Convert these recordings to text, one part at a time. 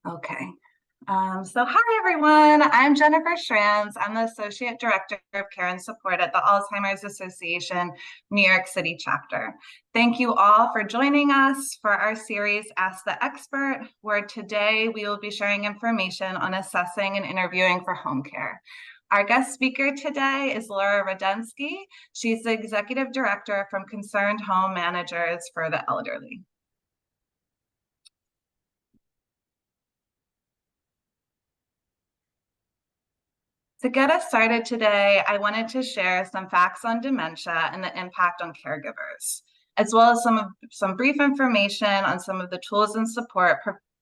Okay. So hi everyone, I'm Jennifer Schranz. I'm the Associate Director of Care and Support at the Alzheimer's Association New York City chapter. Thank you all for joining us for our series Ask the Expert, where today we will be sharing information on assessing and interviewing for home care. Our guest speaker today is Laura Radensky. She's the Executive Director from Concerned Home Managers for the Elderly. To get us started today, I wanted to share some facts on dementia and the impact on caregivers, as well as some brief information on some of the tools and support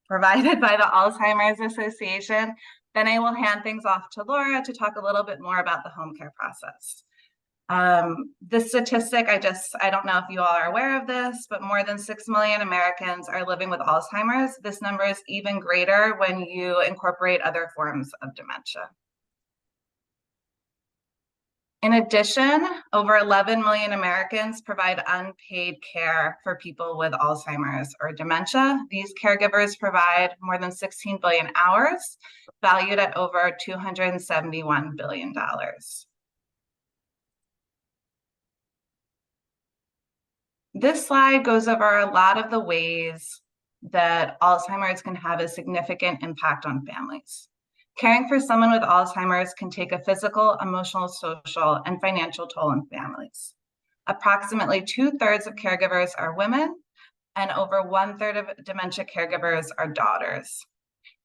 provided by the Alzheimer's Association. Then I will hand things off to Laura to talk a little bit more about the home care process. This statistic, I don't know if you all are aware of this, but more than 6 million Americans are living with Alzheimer's. This number is even greater when you incorporate other forms of dementia. In addition, over 11 million Americans provide unpaid care for people with Alzheimer's or dementia. These caregivers provide more than 16 billion hours, valued at over $271 billion. This slide goes over a lot of the ways that Alzheimer's can have a significant impact on families. Caring for someone with Alzheimer's can take a physical, emotional, social, and financial toll on families. Approximately 2/3 of caregivers are women, and over 1/3 of dementia caregivers are daughters.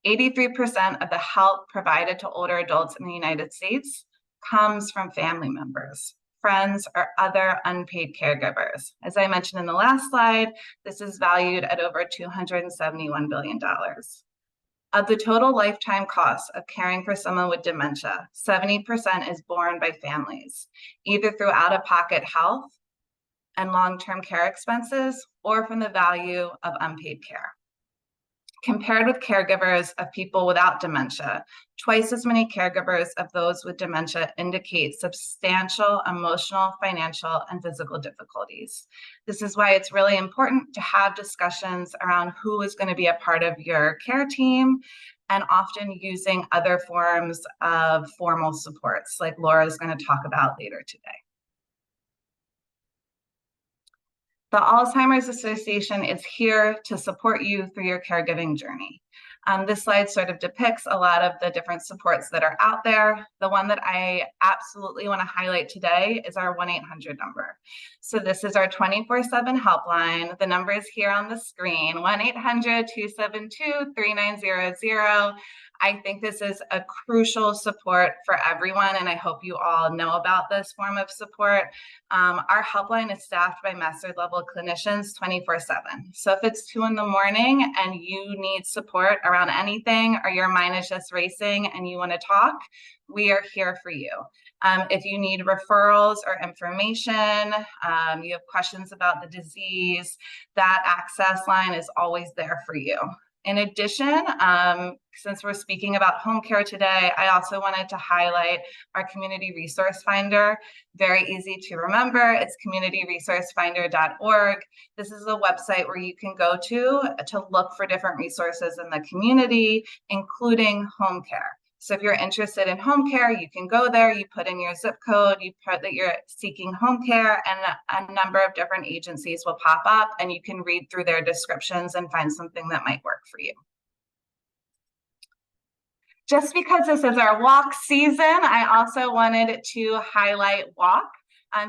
83% of the help provided to older adults in the United States comes from family members, friends, or other unpaid caregivers. As I mentioned in the last slide, this is valued at over $271 billion. Of the total lifetime cost of caring for someone with dementia, 70% is borne by families, either through out-of-pocket health and long-term care expenses or from the value of unpaid care. Compared with caregivers of people without dementia, twice as many caregivers of those with dementia indicate substantial emotional, financial, and physical difficulties. This is why it's really important to have discussions around who is going to be a part of your care team, and often using other forms of formal supports like Laura is going to talk about later today. The Alzheimer's Association is here to support you through your caregiving journey. This slide sort of depicts a lot of the different supports that are out there. The one that I absolutely want to highlight today is our 1-800 number. So this is our 24/7 helpline. The number is here on the screen, 1-800-272-3900. I think this is a crucial support for everyone, and I hope you all know about this form of support. Our helpline is staffed by master level clinicians 24/7. So if it's 2 in the morning and you need support around anything, or your mind is just racing and you want to talk, we are here for you. If you need referrals or information, you have questions about the disease, that access line is always there for you. In addition, since we're speaking about home care today, I also wanted to highlight our Community Resource Finder. Very easy to remember. It's communityresourcefinder.org. This is a website where you can go to look for different resources in the community, including home care. So if you're interested in home care, you can go there, you put in your zip code, you put that you're seeking home care, and a number of different agencies will pop up, and you can read through their descriptions and find something that might work for you. Just because this is our walk season, I also wanted to highlight walk.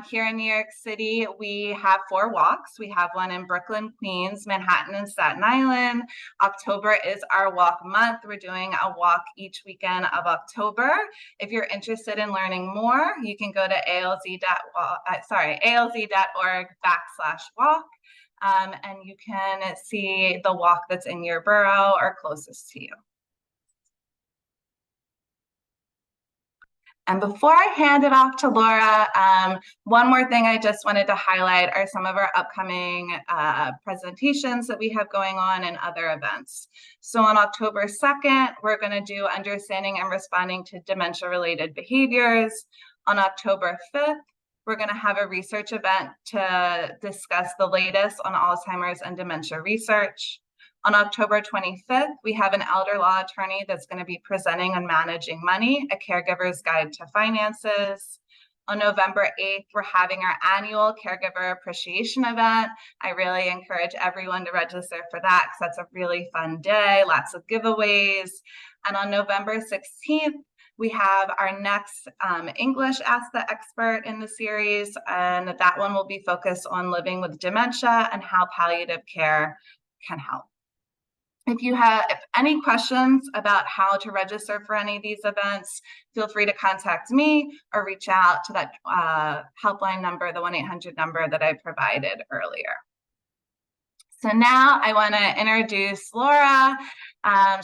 Here in New York City, we have 4 walks. We have one in Brooklyn, Queens, Manhattan, and Staten Island. October is our walk month. We're doing a walk each weekend of October. If you're interested in learning more, you can go to alz.org/walk, and you can see the walk that's in your borough or closest to you. And before I hand it off to Laura, one more thing I just wanted to highlight are some of our upcoming presentations that we have going on and other events. So on October 2nd, we're going to do Understanding and Responding to Dementia-Related Behaviors. On October 5th, we're going to have a research event to discuss the latest on Alzheimer's and dementia research. On October 25th, we have an elder law attorney that's going to be presenting on managing money, a caregiver's guide to finances. On November 8th, we're having our annual caregiver appreciation event. I really encourage everyone to register for that because that's a really fun day, lots of giveaways. And on November 16th, we have our next English Ask the Expert in the series, and that one will be focused on living with dementia and how palliative care can help. If you have any questions about how to register for any of these events, feel free to contact me or reach out to that helpline number, the 1-800 number that I provided earlier. So now I want to introduce Laura.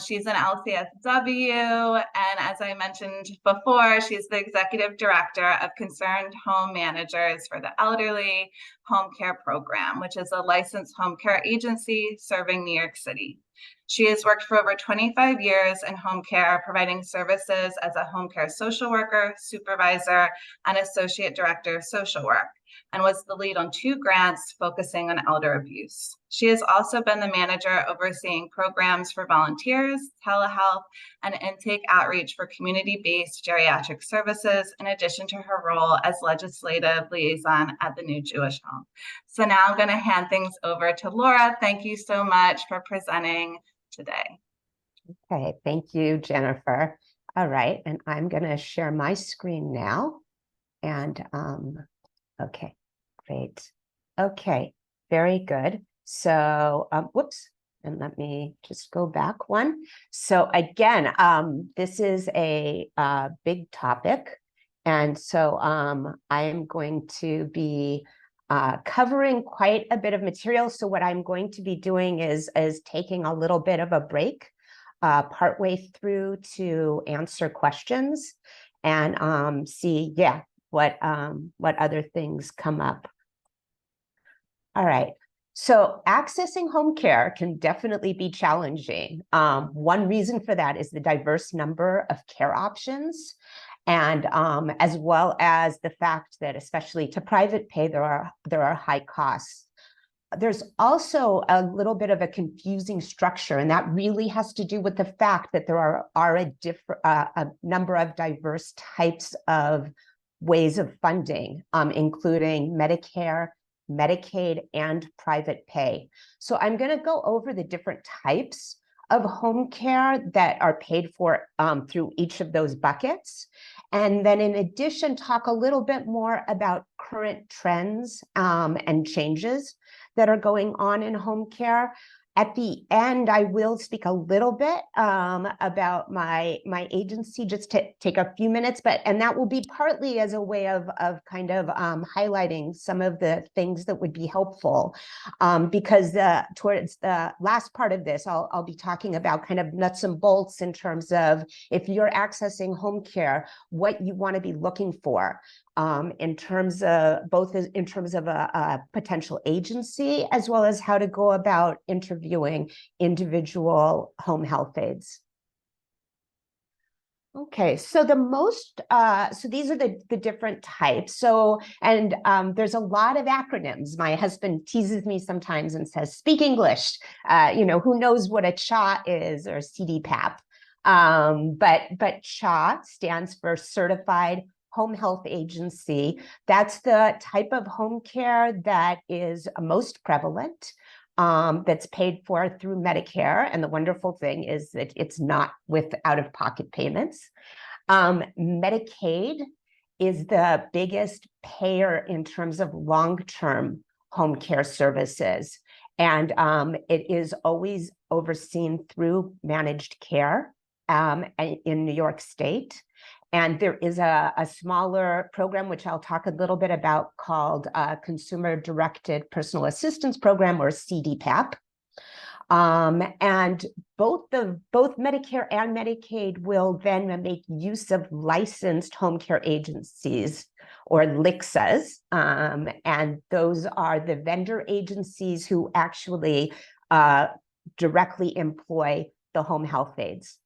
She's an LCSW, and as I mentioned before, she's the Executive Director of Concerned Home Managers for the Elderly Home Care Program, which is a licensed home care agency serving New York City. She has worked for over 25 years in home care, providing services as a home care social worker, supervisor, and associate director of social work, and was the lead on 2 grants focusing on elder abuse. She has also been the manager overseeing programs for volunteers, telehealth, and intake outreach for community-based geriatric services, in addition to her role as legislative liaison at the New Jewish Home. So now I'm going to hand things over to Laura. Thank you so much for presenting today. Okay, thank you, Jennifer. All right, and I'm going to share my screen now. And okay, great. Okay, very good. So, whoops, and let me just go back one. So again, this is a big topic. And so I am going to be covering quite a bit of material. So what I'm going to be doing is taking a little bit of a break partway through to answer questions and see, what other things come up. All right. So accessing home care can definitely be challenging. One reason for that is the diverse number of care options, and as well as the fact that, especially to private pay, there are high costs. There's also a little bit of a confusing structure, and that really has to do with the fact that there are a number of diverse types of ways of funding, including Medicare, Medicaid, and private pay. So I'm going to go over the different types of home care that are paid for through each of those buckets. And then in addition, talk a little bit more about current trends and changes that are going on in home care. At the end, I will speak a little bit about my agency, just to take a few minutes, and that will be partly as a way of kind of highlighting some of the things that would be helpful, because towards the last part of this, I'll be talking about kind of nuts and bolts in terms of, if you're accessing home care, what you want to be looking for. In terms of a potential agency, as well as how to go about interviewing individual home health aides. Okay, so so these are the different types. So, and there's a lot of acronyms. My husband teases me sometimes and says, "Speak English." Who knows what a CHA is, or CDPAP? But CHA stands for Certified Home Health Agency. That's the type of home care that is most prevalent, that's paid for through Medicare. And the wonderful thing is that it's not with out-of-pocket payments. Medicaid is the biggest payer in terms of long-term home care services. And it is always overseen through managed care in New York State. And there is a smaller program, which I'll talk a little bit about, called Consumer Directed Personal Assistance Program, or CDPAP. And both Medicare and Medicaid will then make use of licensed home care agencies, or LCSAs. And those are the vendor agencies who actually directly employ the home health aides.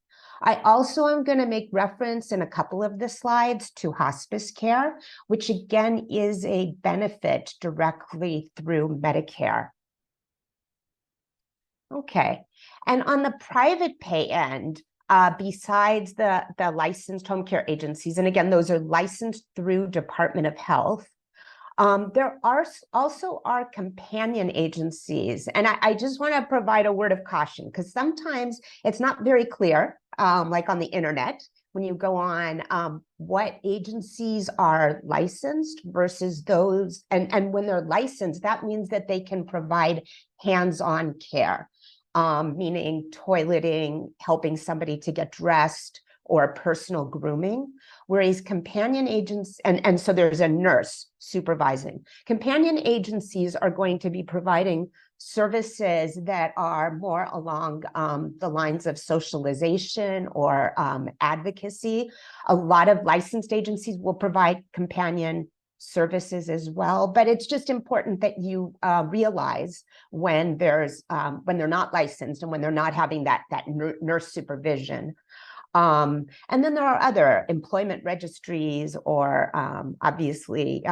I also am going to make reference in a couple of the slides to hospice care, which again is a benefit directly through Medicare. Okay. And on the private pay end, besides the licensed home care agencies, and again, those are licensed through Department of Health, there also are companion agencies. And I just want to provide a word of caution, because sometimes it's not very clear, like on the internet, when you go on what agencies are licensed versus those. And when they're licensed, that means that they can provide hands-on care, meaning toileting, helping somebody to get dressed, or personal grooming. Whereas companion agents, and so there's a nurse supervising. Companion agencies are going to be providing services that are more along the lines of socialization or advocacy. A lot of licensed agencies will provide companion services as well, but it's just important that you realize when when they're not licensed and when they're not having that nurse supervision. And then there are other employment registries, or obviously,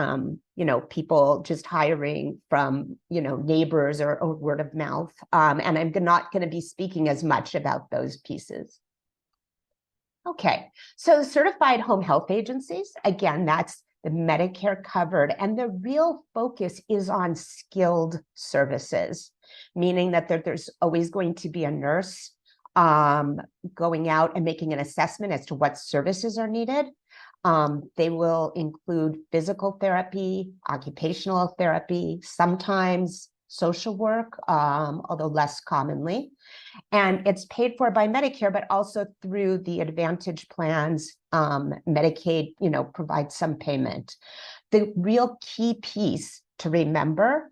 people just hiring from, neighbors or word of mouth. And I'm not going to be speaking as much about those pieces. Okay, so certified home health agencies, again, that's the Medicare covered, and the real focus is on skilled services, meaning that there's always going to be a nurse going out and making an assessment as to what services are needed. They will include physical therapy, occupational therapy, sometimes social work, although less commonly. And it's paid for by Medicare, but also through the Advantage plans. Medicaid, provides some payment. The real key piece to remember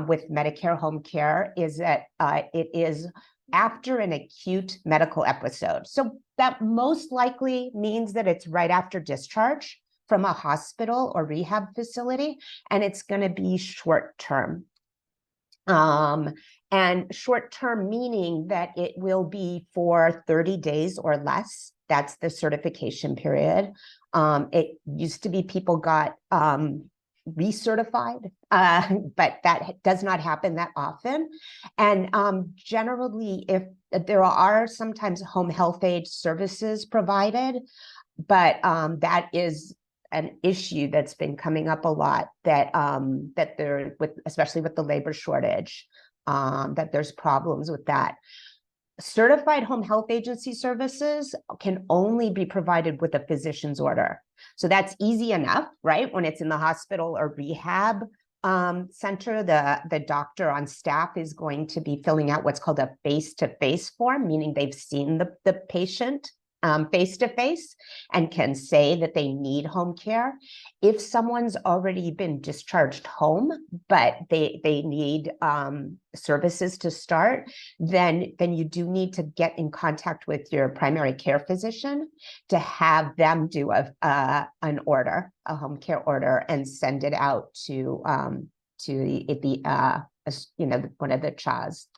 with Medicare home care is that it is after an acute medical episode. So that most likely means that it's right after discharge from a hospital or rehab facility, and it's going to be short term. And short term meaning that it will be for 30 days or less. That's the certification period. It used to be people got recertified, but that does not happen that often. And generally, if there are sometimes home health aid services provided, but that is an issue that's been coming up a lot, that there, especially with the labor shortage, that there's problems with that. Certified home health agency services can only be provided with a physician's order. So that's easy enough, right? When it's in the hospital or rehab center, the doctor on staff is going to be filling out what's called a face-to-face form, meaning they've seen the patient face-to-face and can say that they need home care. If someone's already been discharged home, but they need services to start, then you do need to get in contact with your primary care physician to have them do an order, a home care order, and send it out to one of the CHAs.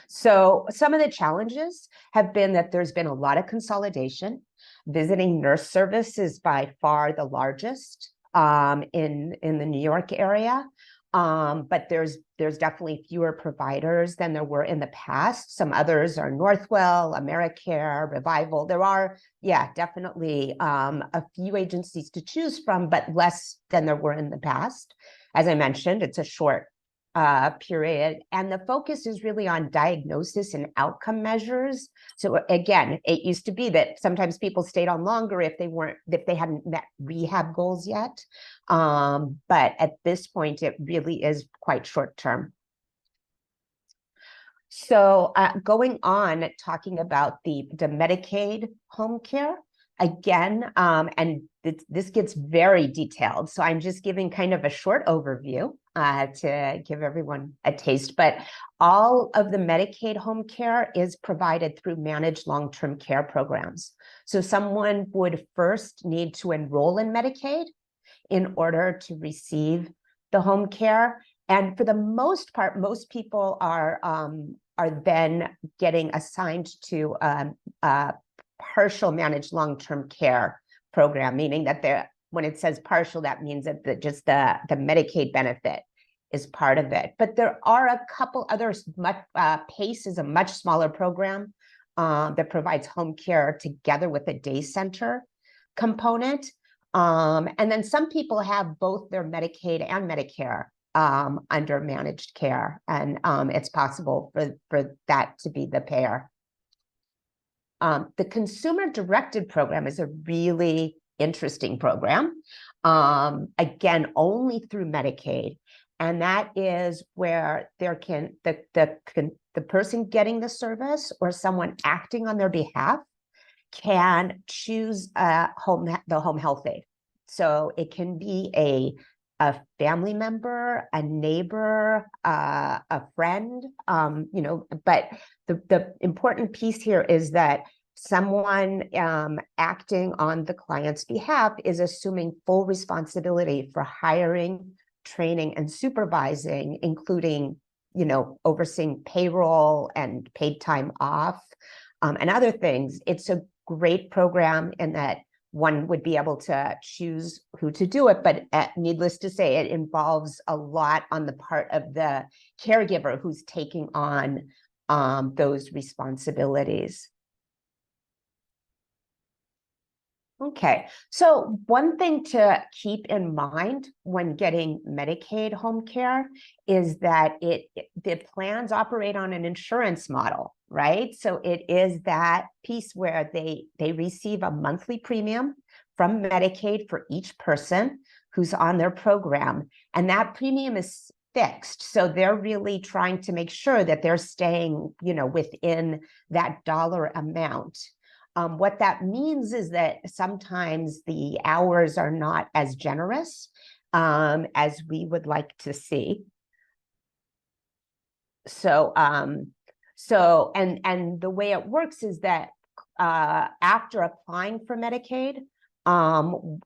So some of the challenges have been that there's been a lot of consolidation. Visiting nurse service is by far the largest in the New York area. But there's definitely fewer providers than there were in the past. Some others are Northwell, Americare, Revival. There are, definitely a few agencies to choose from, but less than there were in the past. As I mentioned, it's a short period, and the focus is really on diagnosis and outcome measures. So again, it used to be that sometimes people stayed on longer if they hadn't met rehab goals yet, but at this point it really is quite short term. So going on, talking about the Medicaid home care again, and this gets very detailed, so I'm just giving kind of a short overview to give everyone a taste. But all of the Medicaid home care is provided through managed long-term care programs. So someone would first need to enroll in Medicaid in order to receive the home care, and for the most part, most people are then getting assigned to a partial managed long-term care program, meaning that when it says partial, that means that just the Medicaid benefit is part of it. But there are a couple others. PACE is a much smaller program that provides home care together with a day center component. And then some people have both their Medicaid and Medicare under managed care, and it's possible for that to be the pair. The consumer-directed program is a really interesting program, again, only through Medicaid. And that is where the person getting the service or someone acting on their behalf can choose the home health aide. So it can be a family member, a neighbor, a friend, but the important piece here is that someone acting on the client's behalf is assuming full responsibility for hiring, training, and supervising, including, overseeing payroll and paid time off, and other things. It's a great program in that one would be able to choose who to do it, but needless to say, it involves a lot on the part of the caregiver who's taking on those responsibilities. Okay, so one thing to keep in mind when getting Medicaid home care is that the plans operate on an insurance model, right? So it is that piece where they receive a monthly premium from Medicaid for each person who's on their program, and that premium is fixed. So they're really trying to make sure that they're staying, within that dollar amount. What that means is that sometimes the hours are not as generous as we would like to see. So, and the way it works is that after applying for Medicaid,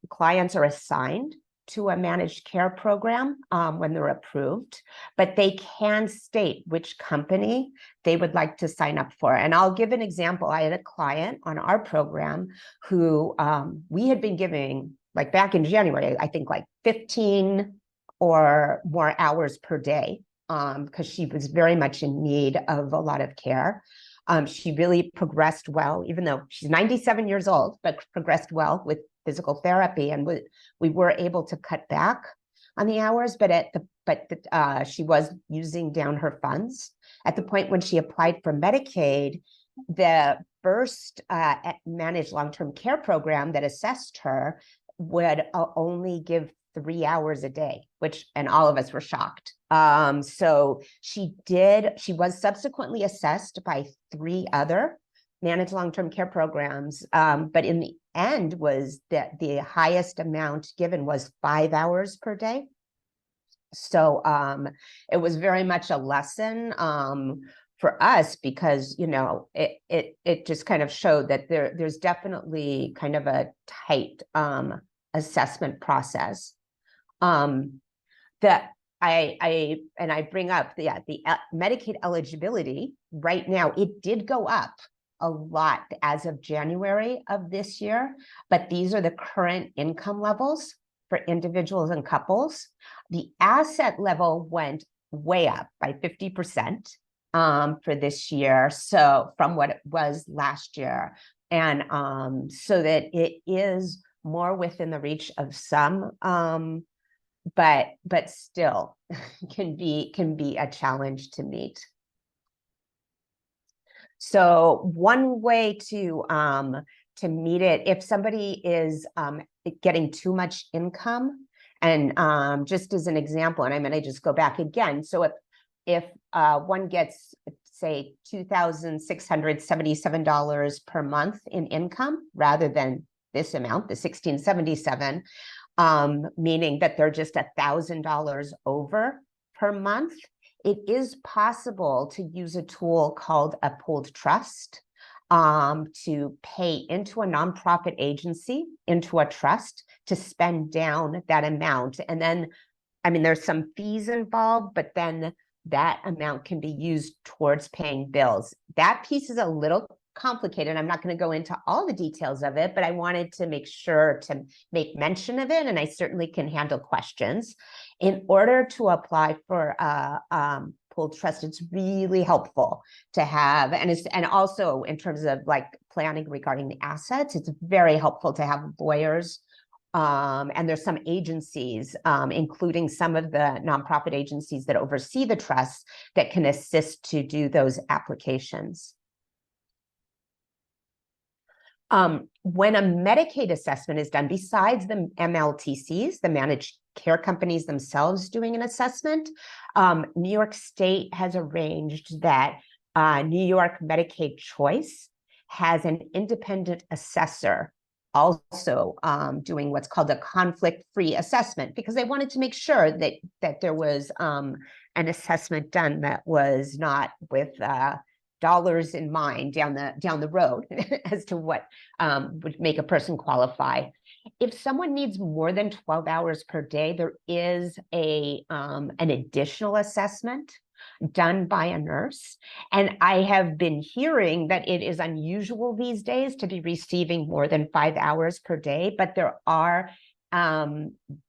clients are assigned to a managed care program when they're approved, but they can state which company they would like to sign up for. And I'll give an example. I had a client on our program who we had been giving, like back in January, I think like 15 or more hours per day, because she was very much in need of a lot of care. She really progressed well, even though she's 97 years old, but progressed well with physical therapy, and we were able to cut back on the hours, but she was using down her funds. At the point when she applied for Medicaid, the first managed long-term care program that assessed her would only give 3 hours a day, and all of us were shocked. So she was subsequently assessed by 3 other managed long-term care programs, but in the end was that the highest amount given was 5 hours per day. So it was very much a lesson for us, because it just kind of showed that there's definitely kind of a tight assessment process. That I bring up the Medicaid eligibility right now, it did go up a lot as of January of this year, but these are the current income levels for individuals and couples. The asset level went way up by 50% for this year, so from what it was last year, and so that it is more within the reach of some, but still can be a challenge to meet. So one way to meet it, if somebody is getting too much income, and just as an example, and I'm going to just go back again. So if one gets, say, $2,677 per month in income rather than this amount, the $1,677, meaning that they're just $1,000 over per month, it is possible to use a tool called a pooled trust to pay into a nonprofit agency, into a trust, to spend down that amount. And then, there's some fees involved, but then that amount can be used towards paying bills. That piece is a little complicated. I'm not going to go into all the details of it, but I wanted to make sure to make mention of it, and I certainly can handle questions. In order to apply for pooled trust, it's really helpful to have, and also in terms of like planning regarding the assets, it's very helpful to have lawyers. And there's some agencies, including some of the nonprofit agencies that oversee the trusts, that can assist to do those applications. When a Medicaid assessment is done, besides the MLTCs, the managed care companies themselves doing an assessment, New York State has arranged that New York Medicaid Choice has an independent assessor also doing what's called a conflict-free assessment, because they wanted to make sure that there was an assessment done that was not with dollars in mind down the road as to what would make a person qualify. If someone needs more than 12 hours per day, there is an additional assessment done by a nurse. And I have been hearing that it is unusual these days to be receiving more than 5 hours per day, but there are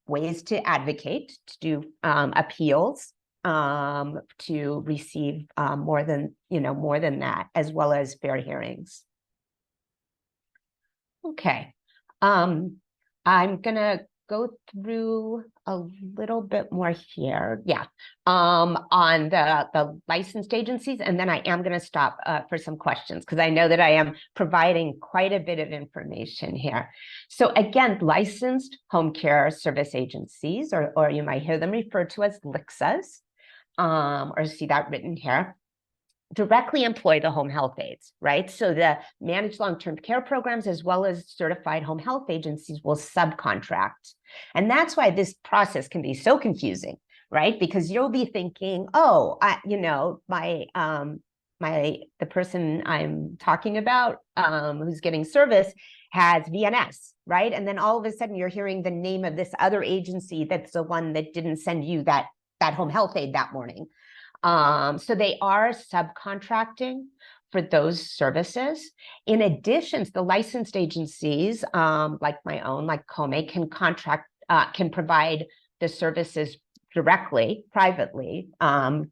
ways to advocate, to do appeals to receive more than that, as well as fair hearings. Okay, I'm gonna go through a little bit more here. Yeah, on the licensed agencies, and then I am going to stop for some questions, because I know that I am providing quite a bit of information here. So again, licensed home care service agencies, or you might hear them referred to as LCSWs, or see that written here, directly employ the home health aides, right? So the managed long-term care programs, as well as certified home health agencies, will subcontract. And that's why this process can be so confusing, right? Because you'll be thinking, oh, the person I'm talking about who's getting service has VNS, right? And then all of a sudden you're hearing the name of this other agency that's the one that didn't send you that home health aide that morning. So they are subcontracting for those services. In addition, the licensed agencies, like my own, like COHME, can provide the services directly, privately,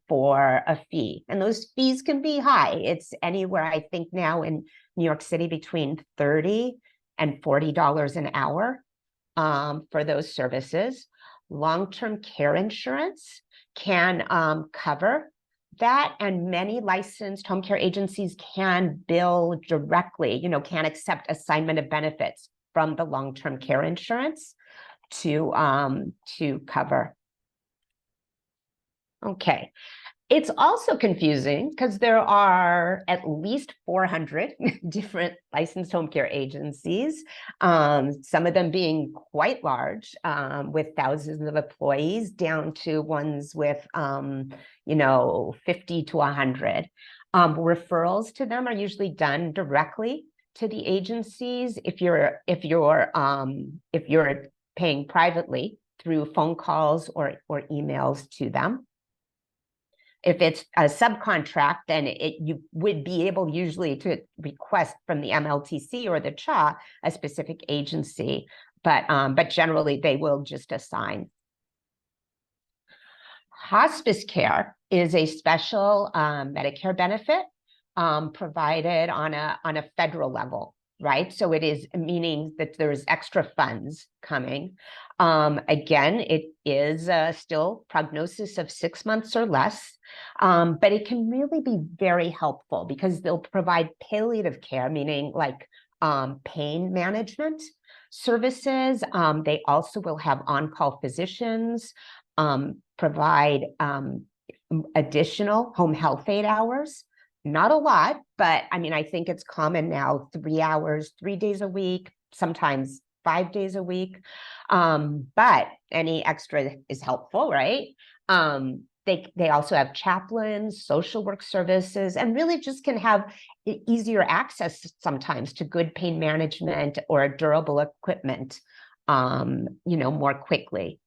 for a fee. And those fees can be high. It's anywhere, I think now in New York City, between $30 and $40 an hour for those services. Long-term care insurance can cover that, and many licensed home care agencies can bill directly, can accept assignment of benefits from the long-term care insurance to cover. Okay. It's also confusing because there are at least 400 different licensed home care agencies, some of them being quite large, with thousands of employees, down to ones with, 50 to 100. Referrals to them are usually done directly to the agencies. If you're paying privately through phone calls or emails to them. If it's a subcontract, then you would be able usually to request from the MLTC or the CHA a specific agency, but generally they will just assign. Hospice care is a special Medicare benefit provided on a federal level, right? So it is meaning that there's extra funds coming. Again, it is still prognosis of 6 months or less, but it can really be very helpful because they'll provide palliative care, meaning like pain management services. They also will have on-call physicians, provide additional home health aide hours. Not a lot, but I mean, I think it's common now, 3 hours, 3 days a week, sometimes 5 days a week. But any extra is helpful, right? They also have chaplains, social work services, and really just can have easier access sometimes to good pain management or durable equipment, more quickly.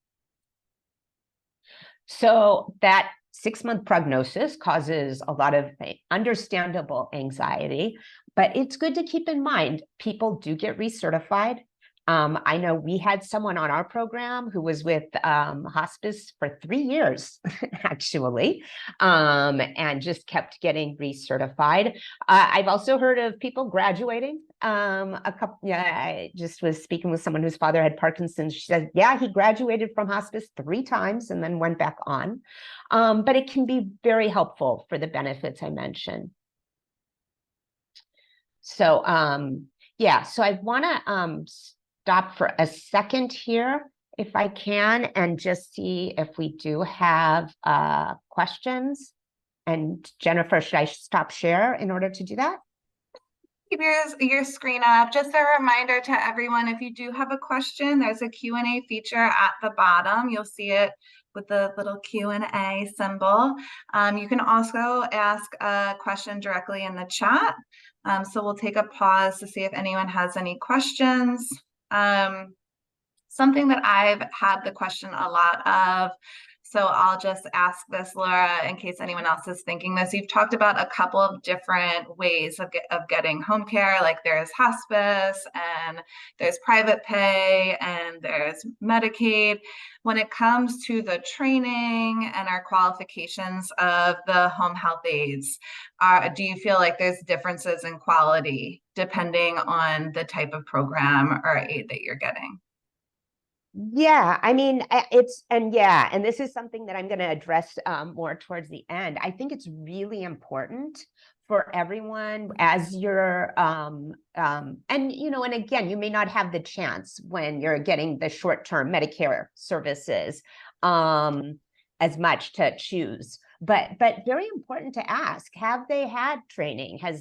So that 6-month prognosis causes a lot of understandable anxiety, but it's good to keep in mind people do get recertified. I know we had someone on our program who was with hospice for 3 years, actually, and just kept getting recertified. I've also heard of people graduating. I just was speaking with someone whose father had Parkinson's. She said, yeah, he graduated from hospice 3 times and then went back on. But it can be very helpful for the benefits I mentioned. So, yeah, so I want to stop for a second here, if I can, and just see if we do have questions. And Jennifer, should I stop share in order to do that? Keep your screen up. Just a reminder to everyone, if you do have a question, there's a Q&A feature at the bottom. You'll see it with the little Q&A symbol. You can also ask a question directly in the chat. So we'll take a pause to see if anyone has any questions. Something that I've had the question a lot of, so I'll just ask this, Laura, in case anyone else is thinking this. You've talked about a couple of different ways of getting home care, like there's hospice and there's private pay and there's Medicaid. When it comes to the training and our qualifications of the home health aides, do you feel like there's differences in quality depending on the type of program or aid that you're getting? Yeah, I mean, and this is something that I'm going to address more towards the end. I think it's really important for everyone as you're, and again, you may not have the chance when you're getting the short-term Medicare services as much to choose. But very important to ask, have they had training? I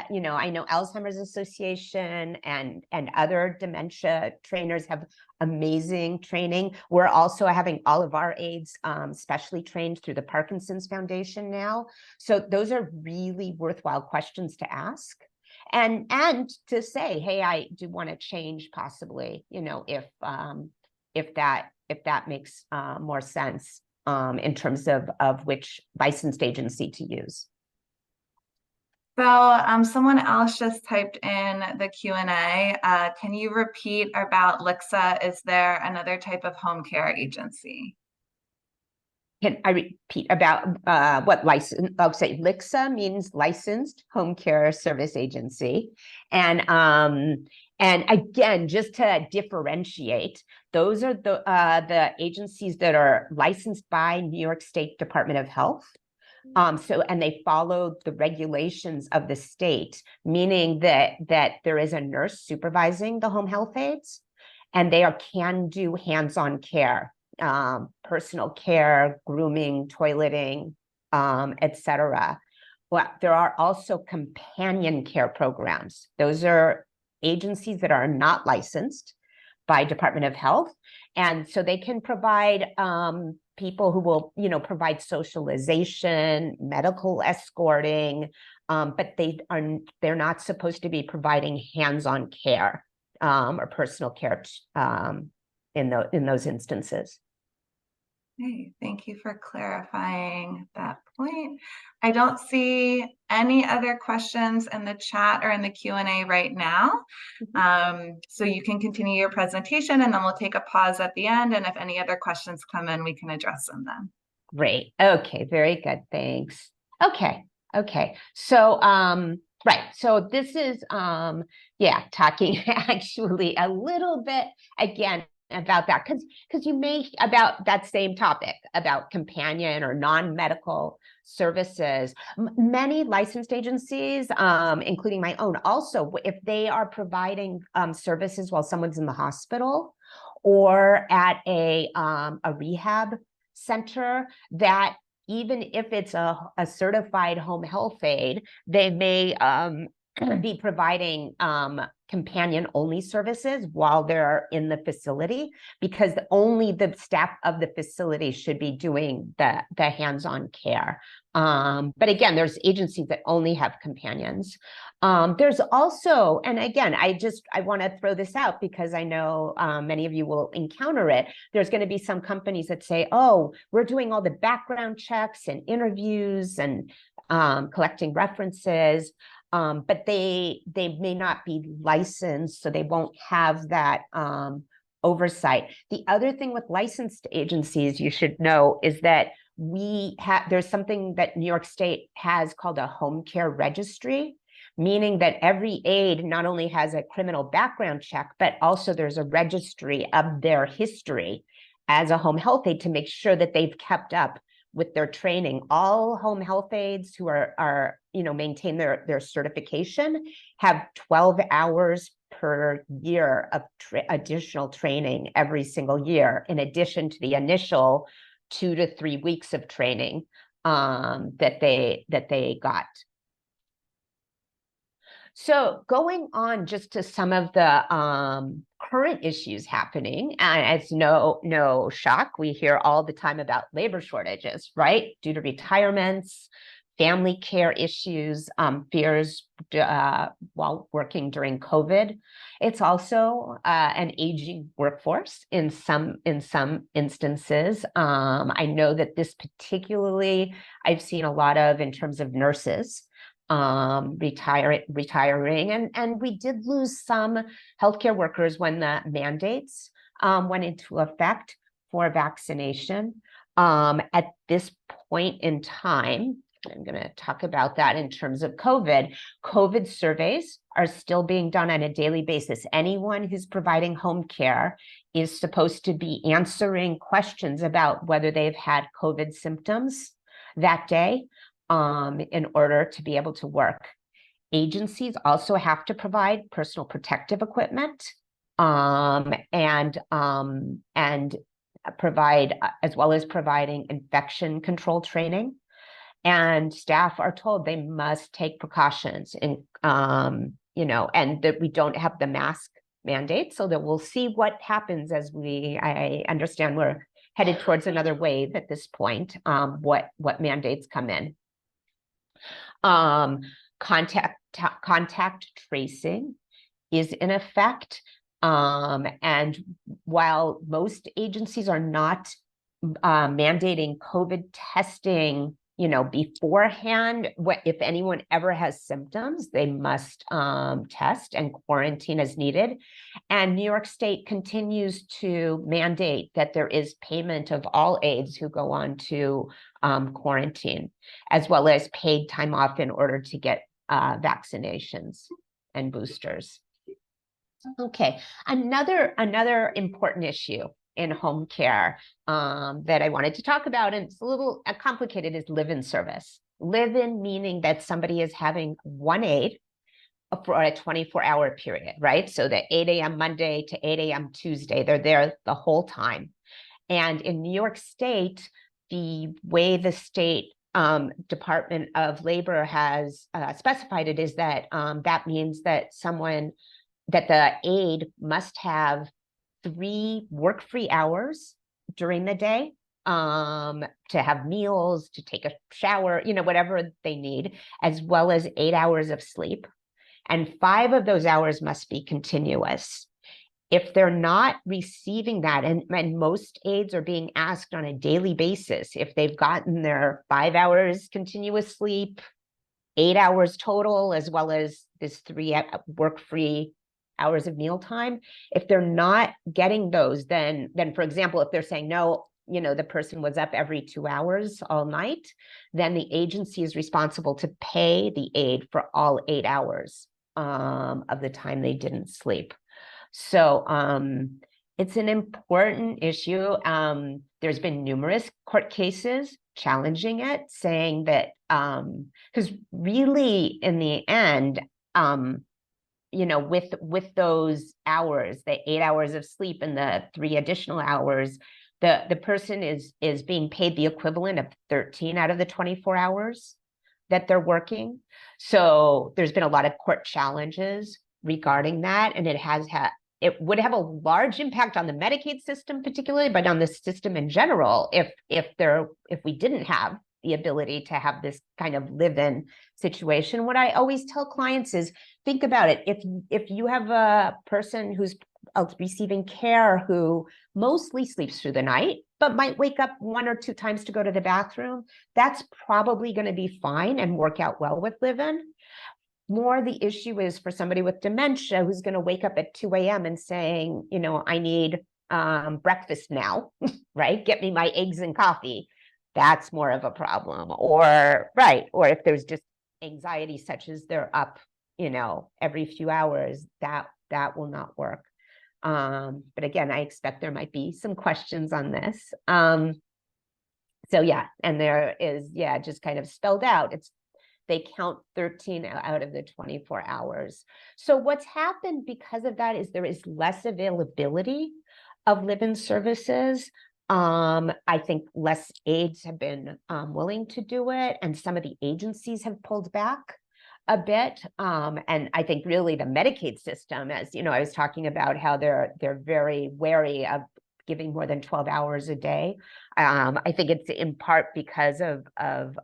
know Alzheimer's Association and other dementia trainers have amazing training. We're also having all of our aides specially trained through the Parkinson's Foundation now. So those are really worthwhile questions to ask. And to say, hey, I do want to change possibly, if that makes more sense. In terms of which licensed agency to use. So someone else just typed in the Q&A. Can you repeat about LCSW? Is there another type of home care agency? Can I repeat about what license? I'll say LCSW means Licensed Home Care Service Agency. And again, just to differentiate, those are the agencies that are licensed by New York State Department of Health. And they follow the regulations of the state, meaning that there is a nurse supervising the home health aides, and they can do hands-on care, personal care, grooming, toileting, etc. Well, there are also companion care programs. Those are agencies that are not licensed by Department of Health. And so they can provide people who will, provide socialization, medical escorting, but they're not supposed to be providing hands-on care or personal care in those instances. Okay, thank you for clarifying that point. I don't see any other questions in the chat or in the Q&A right now. So you can continue your presentation and then we'll take a pause at the end. And if any other questions come in, we can address them then. Great. Okay, very good. Thanks. Okay. So, right. So this is, talking actually a little bit again about that because you may about that same topic about companion or non-medical services. Many licensed agencies, including my own, also if they are providing services while someone's in the hospital or at a rehab center, that even if it's a certified home health aide, they may be providing companion-only services while they're in the facility, because only the staff of the facility should be doing the hands-on care. But again, there's agencies that only have companions. There's also, and again, I want to throw this out because I know many of you will encounter it. There's going to be some companies that say, oh, we're doing all the background checks and interviews and collecting references. But they may not be licensed, so they won't have that oversight. The other thing with licensed agencies you should know is that there's something that New York State has called a home care registry, meaning that every aide not only has a criminal background check, but also there's a registry of their history as a home health aide to make sure that they've kept up with their training. All home health aides who are maintain their certification have 12 hours per year of additional training every single year, in addition to the initial 2 to 3 weeks of training that they got. So going on just to some of the current issues happening, and it's no shock, we hear all the time about labor shortages, right? Due to retirements, family care issues, fears while working during COVID. It's also an aging workforce in some instances. I know that this particularly I've seen a lot of in terms of nurses retiring, and we did lose some healthcare workers when the mandates went into effect for vaccination. At this point in time, I'm going to talk about that in terms of COVID. COVID surveys are still being done on a daily basis. Anyone who's providing home care is supposed to be answering questions about whether they've had COVID symptoms that day in order to be able to work. Agencies also have to provide personal protective equipment and provide, as well as providing infection control training. And staff are told they must take precautions, and and that we don't have the mask mandate, so that we'll see what happens as I understand we're headed towards another wave at this point, what mandates come in. Contact tracing is in effect. And while most agencies are not mandating COVID testing, beforehand, if anyone ever has symptoms, they must test and quarantine as needed. And New York State continues to mandate that there is payment of all aides who go on to quarantine, as well as paid time off in order to get vaccinations and boosters. Okay, another important issue in home care that I wanted to talk about, and it's a little complicated, is live-in service. Live-in meaning that somebody is having one aide for a 24-hour period, right? So the 8 a.m. Monday to 8 a.m. Tuesday, they're there the whole time. And in New York State, the way the state Department of Labor has specified it is that that means that the aide must have 3 work-free hours during the day to have meals, to take a shower, whatever they need, as well as 8 hours of sleep. And 5 of those hours must be continuous. If they're not receiving that, and most aides are being asked on a daily basis, if they've gotten their 5 hours continuous sleep, 8 hours total, as well as this 3 work-free hours of mealtime, if they're not getting those, then for example, if they're saying no, the person was up every 2 hours all night, then the agency is responsible to pay the aide for all 8 hours of the time they didn't sleep. So it's an important issue. There's been numerous court cases challenging it, saying that because really in the end, with those hours, the 8 hours of sleep and the 3 additional hours, the person is being paid the equivalent of 13 out of the 24 hours that they're working. So there's been a lot of court challenges regarding that, and it would have a large impact on the Medicaid system particularly, but on the system in general, if we didn't have the ability to have this kind of live-in situation. What I always tell clients is, think about it. If you have a person who's receiving care who mostly sleeps through the night, but might wake up 1 or 2 times to go to the bathroom, that's probably going to be fine and work out well with live-in. More the issue is for somebody with dementia who's going to wake up at 2 a.m. and saying, I need breakfast now, right? Get me my eggs and coffee. That's more of a problem. Or if there's just anxiety such as they're up, every few hours, that will not work. But again, I expect there might be some questions on this. So yeah, and there is, just kind of spelled out. They count 13 out of the 24 hours. So what's happened because of that is there is less availability of live-in services. I think less aides have been willing to do it, and some of the agencies have pulled back a bit. And I think really the Medicaid system, as I was talking about how they're very wary of giving more than 12 hours a day. I think it's in part because of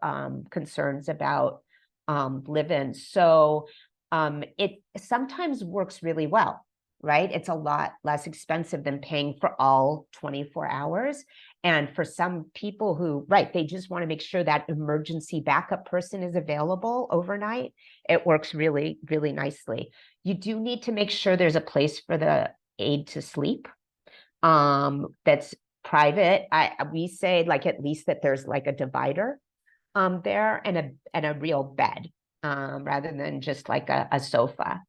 concerns about live-in. So it sometimes works really well, right? It's a lot less expensive than paying for all 24 hours. And for some people who, they just want to make sure that emergency backup person is available overnight, it works really, really nicely. You do need to make sure there's a place for the aide to sleep that's private. We say at least that there's a divider there and a real bed rather than just a sofa.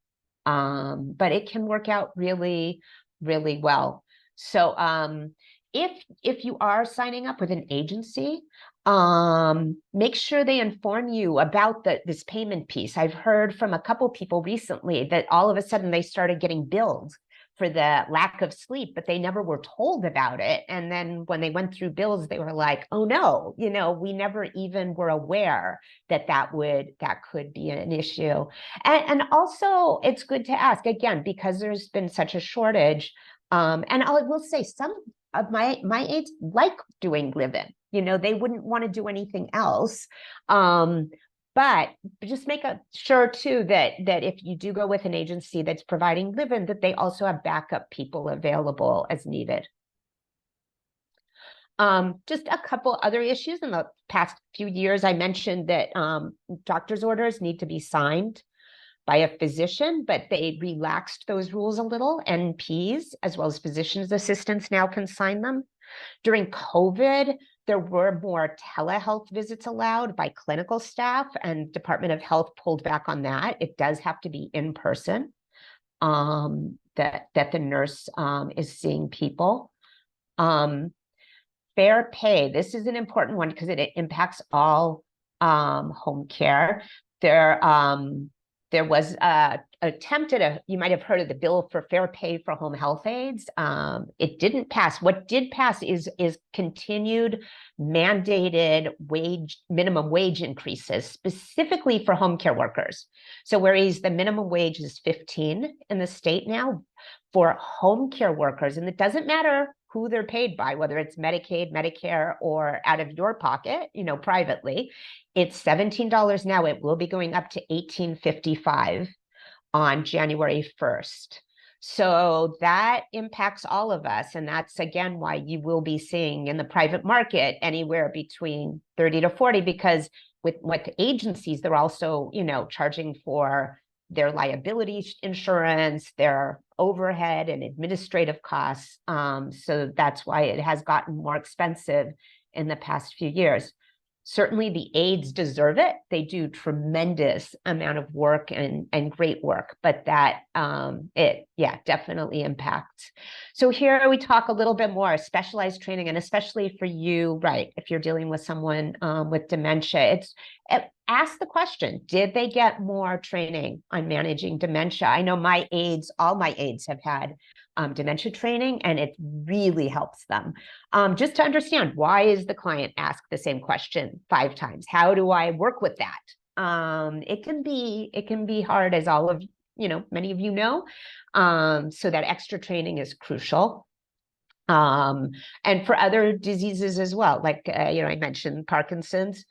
But it can work out really, really well. So if you are signing up with an agency, make sure they inform you about this payment piece. I've heard from a couple people recently that all of a sudden they started getting billed for the lack of sleep, but they never were told about it. And then when they went through bills, they were like, oh no, we never even were aware that could be an issue. And also it's good to ask, again, because there's been such a shortage. And I will say some of my aides like doing live-in, they wouldn't want to do anything else. But just make sure too that if you do go with an agency that's providing live-in, that they also have backup people available as needed. Just a couple other issues in the past few years. I mentioned that doctor's orders need to be signed by a physician, but they relaxed those rules a little. NPs, as well as physician's assistants, now can sign them. During COVID, there were more telehealth visits allowed by clinical staff, and Department of Health pulled back on that. It does have to be in person that the nurse is seeing people. Fair pay. This is an important one because it impacts all home care. There was attempted you might have heard of the bill for fair pay for home health aides. It didn't pass. What did pass is continued mandated minimum wage increases, specifically for home care workers. So whereas the minimum wage is 15 in the state now, for home care workers, and it doesn't matter who they're paid by, whether it's Medicaid, Medicare, or out of your pocket, privately, it's $17 now. It will be going up to $18.55 on January 1st. So that impacts all of us. And that's, again, why you will be seeing in the private market anywhere between 30 to 40, because with agencies, they're also, charging for their liability insurance, their overhead and administrative costs. So that's why it has gotten more expensive in the past few years. Certainly the aides deserve it. They do tremendous amount of work and great work, but that definitely impacts. So here we talk a little bit more specialized training, and especially for you, if you're dealing with someone with dementia, ask the question, did they get more training on managing dementia? I know all my aides have had dementia training, and it really helps them. Just to understand, why is the client asked the same question 5 times? How do I work with that? It can be hard, as all of many of you know. So that extra training is crucial. And for other diseases as well, like I mentioned Parkinson's.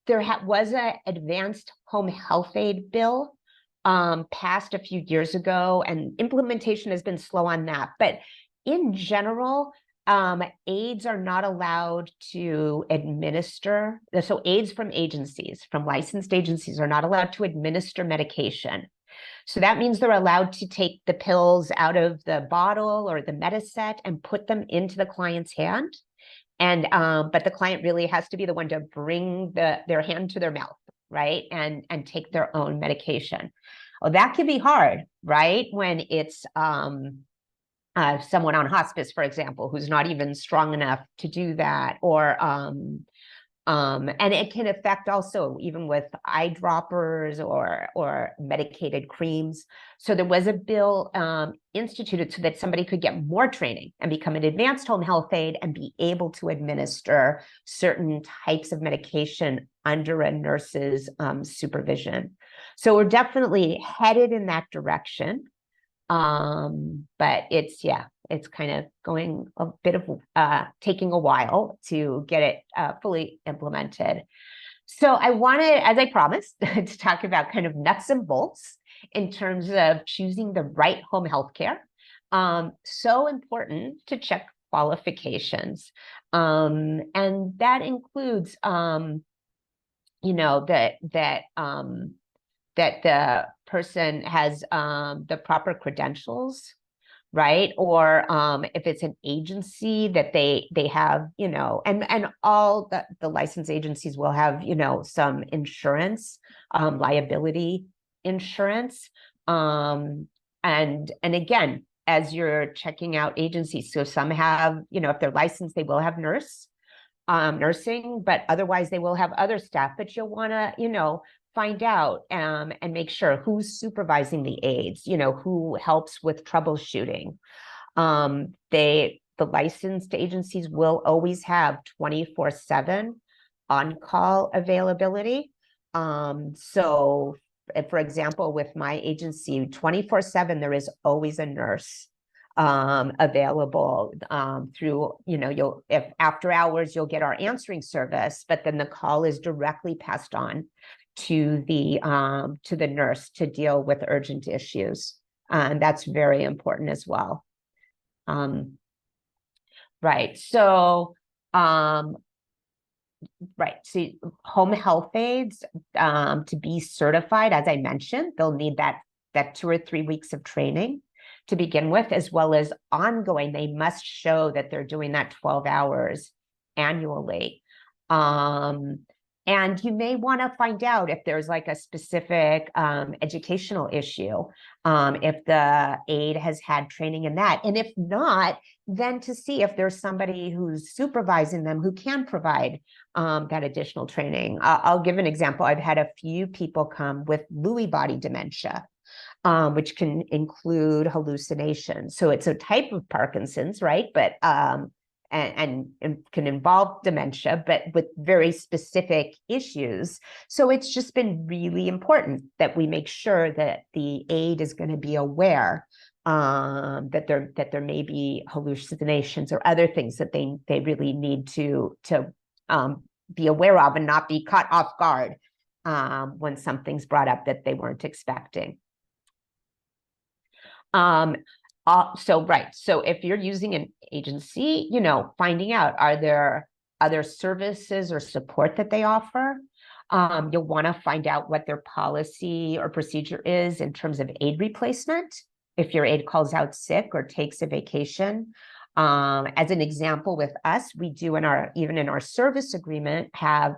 There was an advanced home health aid bill passed a few years ago, and implementation has been slow on that. But in general, aides are not allowed to administer. So aides from licensed agencies, are not allowed to administer medication. So that means they're allowed to take the pills out of the bottle or the Mediset and put them into the client's hand. And but the client really has to be the one to bring their hand to their mouth, right? And take their own medication. Well, that can be hard, right? When it's someone on hospice, for example, who's not even strong enough to do that, or and it can affect also even with eyedroppers or medicated creams. So there was a bill instituted so that somebody could get more training and become an advanced home health aide and be able to administer certain types of medication under a nurse's supervision. So we're definitely headed in that direction. But it's kind of going a bit of taking a while to get it fully implemented. So I wanted, as I promised, to talk about kind of nuts and bolts in terms of choosing the right home health care. So important to check qualifications. And that includes, that the person has the proper credentials, right? Or if it's an agency that they have, and all the licensed agencies will have, some insurance, liability insurance. And again, as you're checking out agencies, so some have, if they're licensed, they will have nursing, but otherwise they will have other staff. But you'll want to, find out and make sure who's supervising the aides, who helps with troubleshooting. The licensed agencies will always have 24/7 on-call availability. So for example, with my agency, 24/7, there is always a nurse available through, if after hours, you'll get our answering service, but then the call is directly passed on to the nurse to deal with urgent issues. And that's very important as well. Right. So, right. So home health aides, to be certified, as I mentioned, they'll need that 2 or 3 weeks of training to begin with, as well as ongoing. They must show that they're doing that 12 hours annually. And you may want to find out if there's like a specific educational issue, if the aide has had training in that. And if not, then to see if there's somebody who's supervising them who can provide that additional training. I'll give an example. I've had a few people come with Lewy body dementia, which can include hallucinations. So it's a type of Parkinson's, right? But and can involve dementia, but with very specific issues. So it's just been really important that we make sure that the aide is going to be aware that there may be hallucinations or other things that they really need to be aware of and not be caught off guard when something's brought up that they weren't expecting. So if you're using an agency, finding out, are there other services or support that they offer? You'll want to find out what their policy or procedure is in terms of aide replacement. If your aide calls out sick or takes a vacation. As an example with us, we do even in our service agreement have,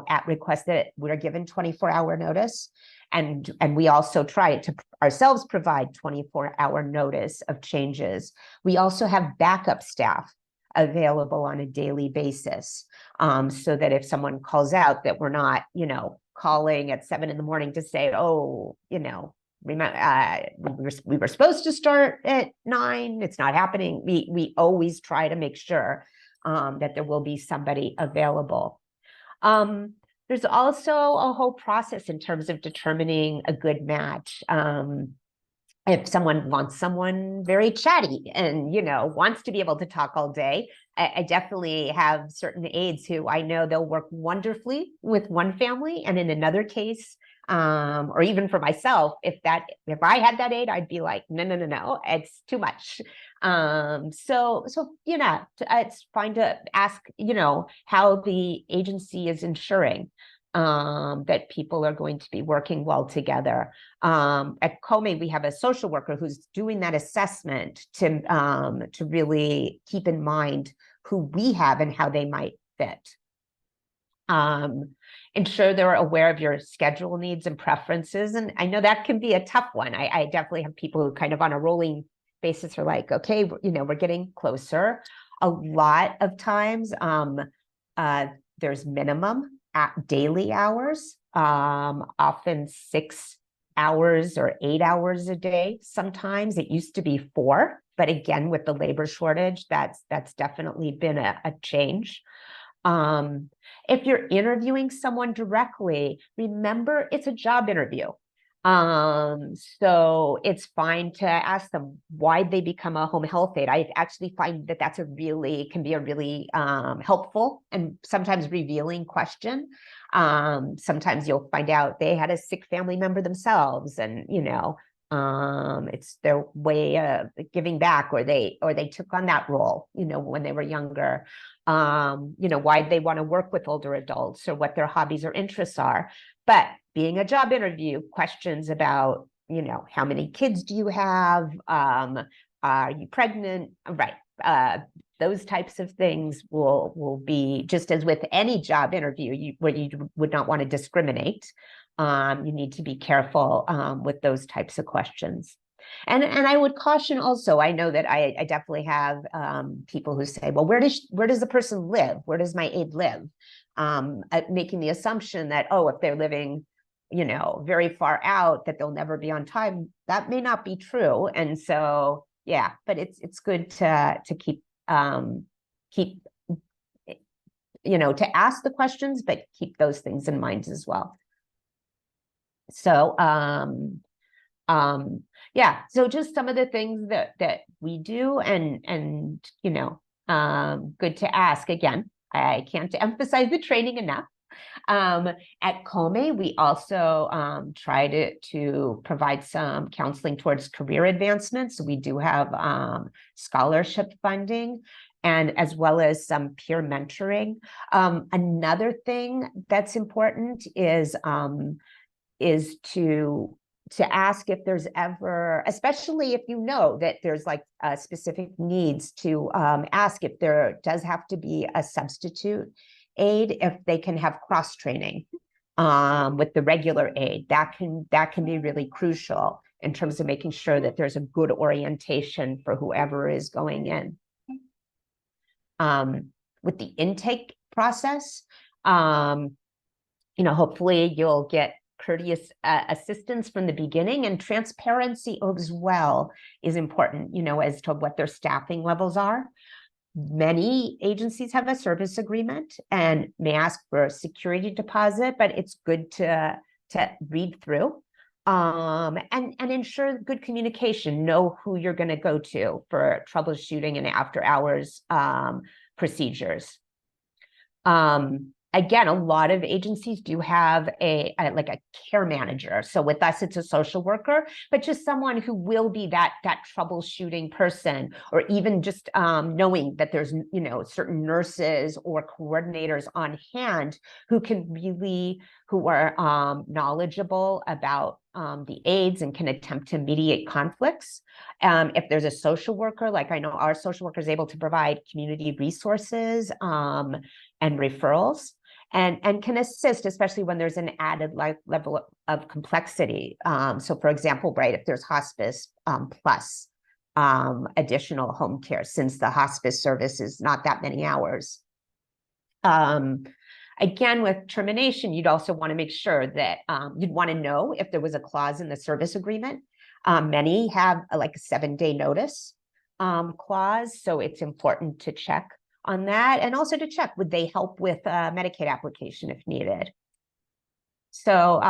at request that we're given 24-hour notice. And we also try to ourselves provide 24-hour notice of changes. We also have backup staff available on a daily basis, so that if someone calls out, that we're not, calling at 7 in.the morning to say, oh, we were supposed to start at 9. It's not happening. We always try to make sure that there will be somebody available. There's also a whole process in terms of determining a good match. If someone wants someone very chatty and, wants to be able to talk all day, I definitely have certain aides who I know they'll work wonderfully with one family, and in another case, or even for myself, if I had that aide, I'd be like, no, it's too much. So it's fine to ask, how the agency is ensuring that people are going to be working well together. At COHME, we have a social worker who's doing that assessment to really keep in mind who we have and how they might fit. Ensure they're aware of your schedule needs and preferences. And I know that can be a tough one. I definitely have people who kind of on a rolling basis are like, okay, we're getting closer. A lot of times there's minimum daily hours, often 6 hours or 8 hours a day. Sometimes it used to be 4, but again, with the labor shortage, that's definitely been a change. If you're interviewing someone directly, remember it's a job interview. So it's fine to ask them why they become a home health aide. I actually find that can be a really helpful and sometimes revealing question. Sometimes you'll find out they had a sick family member themselves, and it's their way of giving back, or they took on that role, when they were younger. Why they want to work with older adults or what their hobbies or interests are. But being a job interview, questions about, how many kids do you have? Are you pregnant? Right. Those types of things will be, just as with any job interview, where you would not want to discriminate. You need to be careful with those types of questions. And I would caution also, I know that I definitely have people who say, well, where does the person live? Where does my aide live? Making the assumption that, if they're living, very far out, that they'll never be on time. That may not be true. And so, yeah, but it's good to keep, to ask the questions, but keep those things in mind as well. So, yeah, so just some of the things that we do, and good to ask. Again, I can't emphasize the training enough. At COHME, we also try to provide some counseling towards career advancement. So we do have scholarship funding, and as well as some peer mentoring. Another thing that's important is to ask if there's ever, especially if you know that there's like specific needs, to ask if there does have to be a substitute aide, if they can have cross training with the regular aide. That can be really crucial in terms of making sure that there's a good orientation for whoever is going in. With the intake process, hopefully you'll get courteous assistance from the beginning, and transparency as well is important, as to what their staffing levels are. Many agencies have a service agreement and may ask for a security deposit, but it's good to read through and ensure good communication. Know who you're going to go to for troubleshooting and after hours procedures. Again, a lot of agencies do have a care manager. So with us, it's a social worker, but just someone who will be that troubleshooting person, or even just knowing that there's certain nurses or coordinators on hand who are knowledgeable about the aides and can attempt to mediate conflicts. If there's a social worker, like I know our social worker is able to provide community resources and referrals, and can assist, especially when there's an added level of complexity. So for example, right, if there's hospice plus additional home care, since the hospice service is not that many hours. Again, with termination, you'd also want to make sure that you'd want to know if there was a clause in the service agreement. Many have a 7-day notice clause, so it's important to check on that, and also to check, would they help with a Medicaid application if needed. So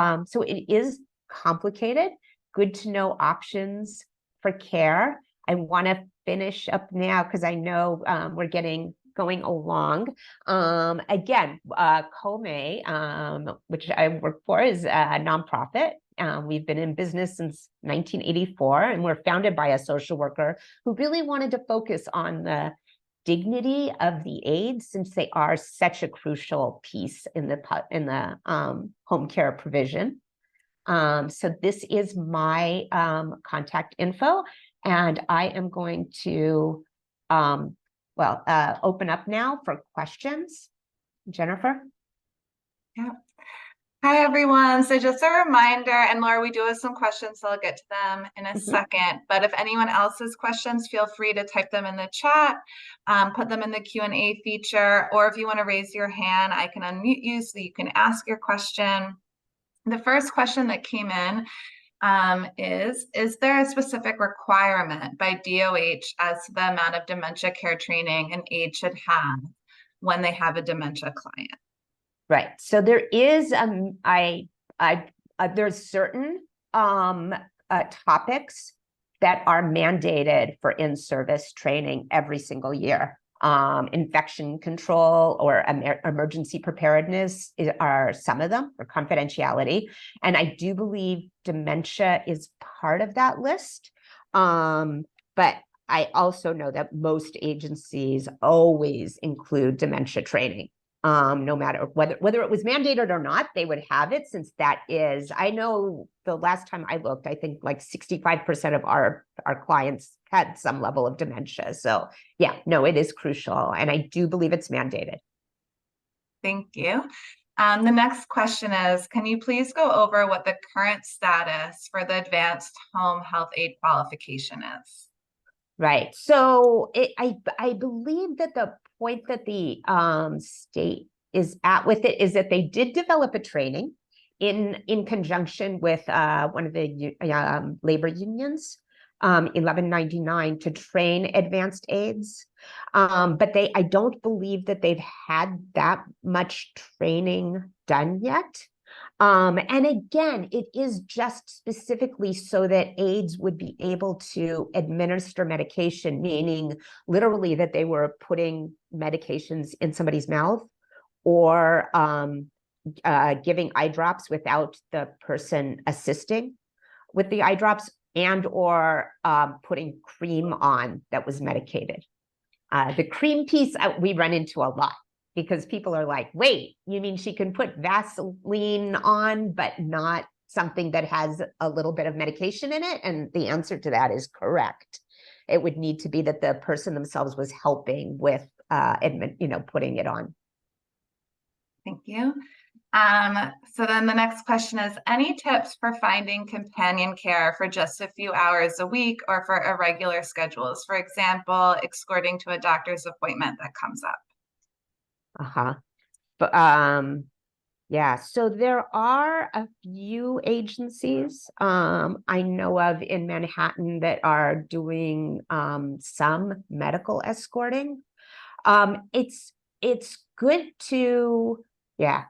it is complicated. Good to know options for care. I want to finish up now because I know we're going along. Again, COHME, which I work for, is a nonprofit. We've been in business since 1984, and we're founded by a social worker who really wanted to focus on the dignity of the aides, since they are such a crucial piece in the home care provision. So this is my contact info, and I am going to open up now for questions. Jennifer? Yeah. Hi, everyone. So just a reminder, and Laura, we do have some questions, so I'll get to them in a second. But if anyone else has questions, feel free to type them in the chat, put them in the Q&A feature, or if you want to raise your hand, I can unmute you so you can ask your question. The first question that came in is there a specific requirement by DOH as to the amount of dementia care training an aide should have when they have a dementia client? Right. So there is there's certain topics that are mandated for in-service training every single year. Infection control or emergency preparedness are some of them, for confidentiality. And I do believe dementia is part of that list. But I also know that most agencies always include dementia training. No matter whether it was mandated or not, they would have it, since that is, I know the last time I looked, I think like 65% of our clients had some level of dementia. So yeah, no, it is crucial. And I do believe it's mandated. Thank you. The next question is, can you please go over what the current status for the advanced home health aide qualification is? Right. So I believe that the point that the state is at with it is that they did develop a training in conjunction with one of the labor unions, 1199, to train advanced aides. But I don't believe that they've had that much training done yet. And again, it is just specifically so that aides would be able to administer medication, meaning literally that they were putting medications in somebody's mouth, or giving eye drops without the person assisting with the eye drops, and or putting cream on that was medicated. The cream piece we run into a lot, because people are like, wait, you mean she can put Vaseline on, but not something that has a little bit of medication in it? And the answer to that is correct. It would need to be that the person themselves was helping with, putting it on. Thank you. So then the next question is, any tips for finding companion care for just a few hours a week or for irregular schedules? For example, escorting to a doctor's appointment that comes up. But yeah, so there are a few agencies I know of in Manhattan that are doing some medical escorting. It's good to, yeah,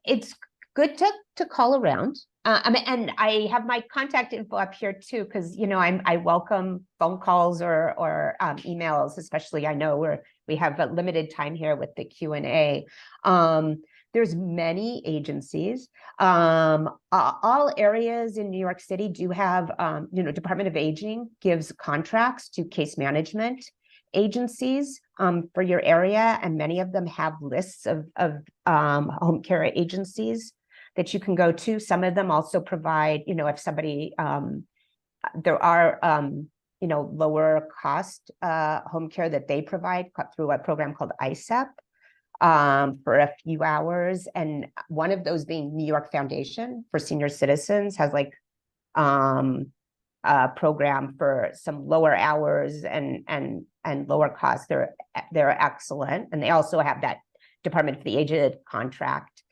it's good to call around. And I have my contact info up here too, because I welcome phone calls or emails, especially. I know we have a limited time here with the Q&A. There's many agencies. All areas in New York City do have, Department of Aging gives contracts to case management agencies for your area, and many of them have lists of home care agencies that you can go to. Some of them also provide, if somebody, there are, lower cost home care that they provide through a program called ISEP for a few hours. And one of those being New York Foundation for Senior Citizens has like a program for some lower hours and lower costs. They're excellent. And they also have that Department for the Aged contract.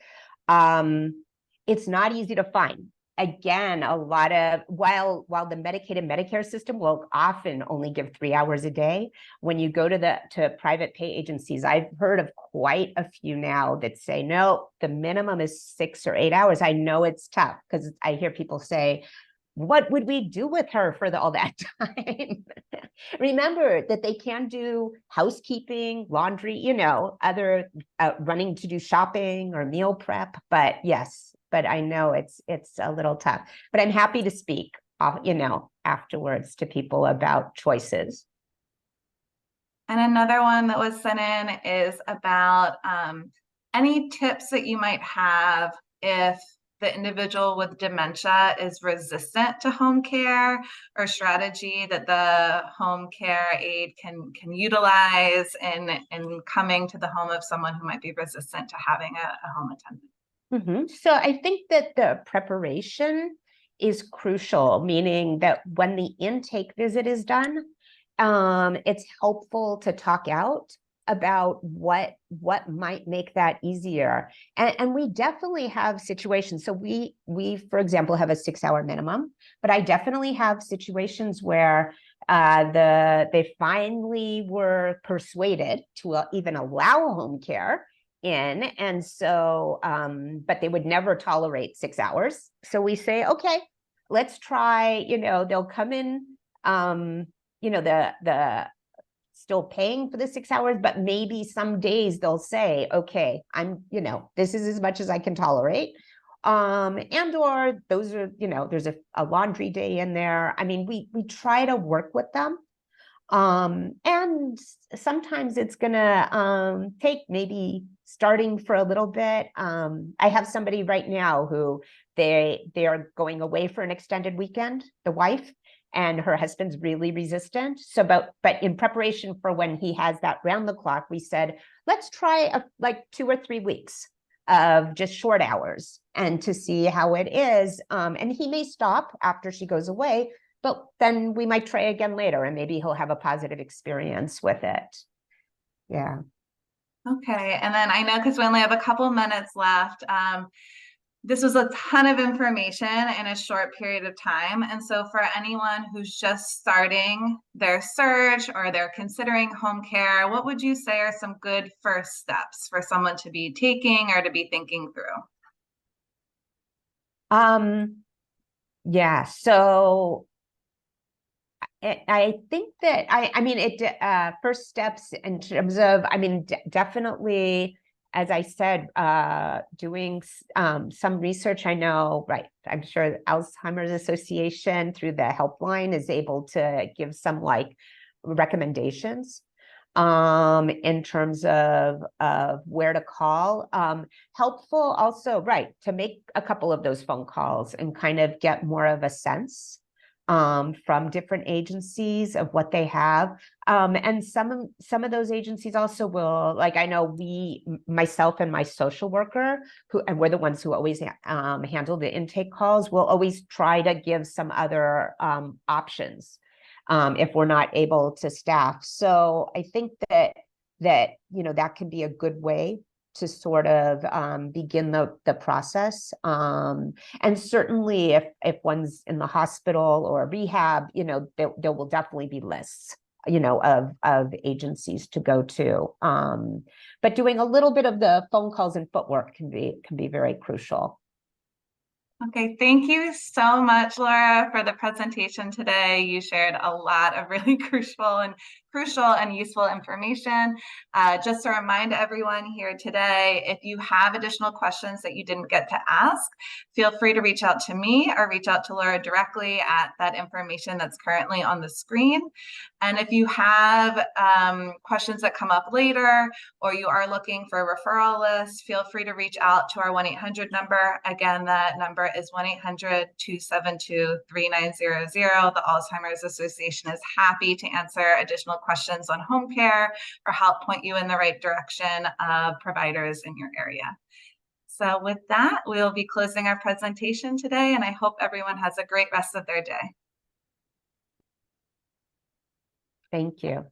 It's not easy to find. again, a lot of, while the Medicaid and Medicare system will often only give 3 hours a day, when you go to private pay agencies, I've heard of quite a few now that say, no, the minimum is 6 or 8 hours. I know it's tough because I hear people say, what would we do with her for all that time? Remember that they can do housekeeping, laundry, other running to do shopping or meal prep. But yes, but I know it's a little tough. But I'm happy to speak, afterwards to people about choices. And another one that was sent in is about any tips that you might have if the individual with dementia is resistant to home care, or strategy that the home care aide can utilize in coming to the home of someone who might be resistant to having a home attendant. So I think that the preparation is crucial, meaning that when the intake visit is done, it's helpful to talk out about what might make that easier. And we definitely have situations. So we for example have a 6-hour minimum, but I definitely have situations where they finally were persuaded to even allow home care in. And so, but they would never tolerate 6 hours. So we say, okay, let's try, they'll come in, the still paying for the 6 hours, but maybe some days they'll say, okay, this is as much as I can tolerate. And or those are, there's a laundry day in there. I mean, we try to work with them. And sometimes it's gonna take maybe starting for a little bit. I have somebody right now who they are going away for an extended weekend, the wife, and her husband's really resistant. So, but in preparation for when he has that round the clock, we said, let's try like 2 or 3 weeks of just short hours and to see how it is. And he may stop after she goes away, but then we might try again later and maybe he'll have a positive experience with it. Yeah. Okay, and then I know because we only have a couple minutes left, this was a ton of information in a short period of time. And so for anyone who's just starting their search or they're considering home care, what would you say are some good first steps for someone to be taking or to be thinking through? Yeah, so I think that first steps in terms of, definitely, as I said, doing some research. I know, right, I'm sure the Alzheimer's Association through the helpline is able to give some like recommendations in terms of where to call. Helpful also, right, to make a couple of those phone calls and kind of get more of a sense from different agencies of what they have. And some of those agencies also will, like, I know myself and my social worker, and we're the ones who always handle the intake calls, will always try to give some other options if we're not able to staff. So I think that that can be a good way to sort of begin the process. And certainly if one's in the hospital or rehab, there will definitely be lists, of agencies to go to. But doing a little bit of the phone calls and footwork can be very crucial. Okay, thank you so much, Laura, for the presentation today. You shared a lot of really crucial and useful information. Just to remind everyone here today, if you have additional questions that you didn't get to ask, feel free to reach out to me or reach out to Laura directly at that information that's currently on the screen. And if you have questions that come up later, or you are looking for a referral list, feel free to reach out to our 1-800 number. Again, that number is 1-800-272-3900. The Alzheimer's Association is happy to answer additional questions on home care or help point you in the right direction of providers in your area. So with that, we'll be closing our presentation today, and I hope everyone has a great rest of their day. Thank you.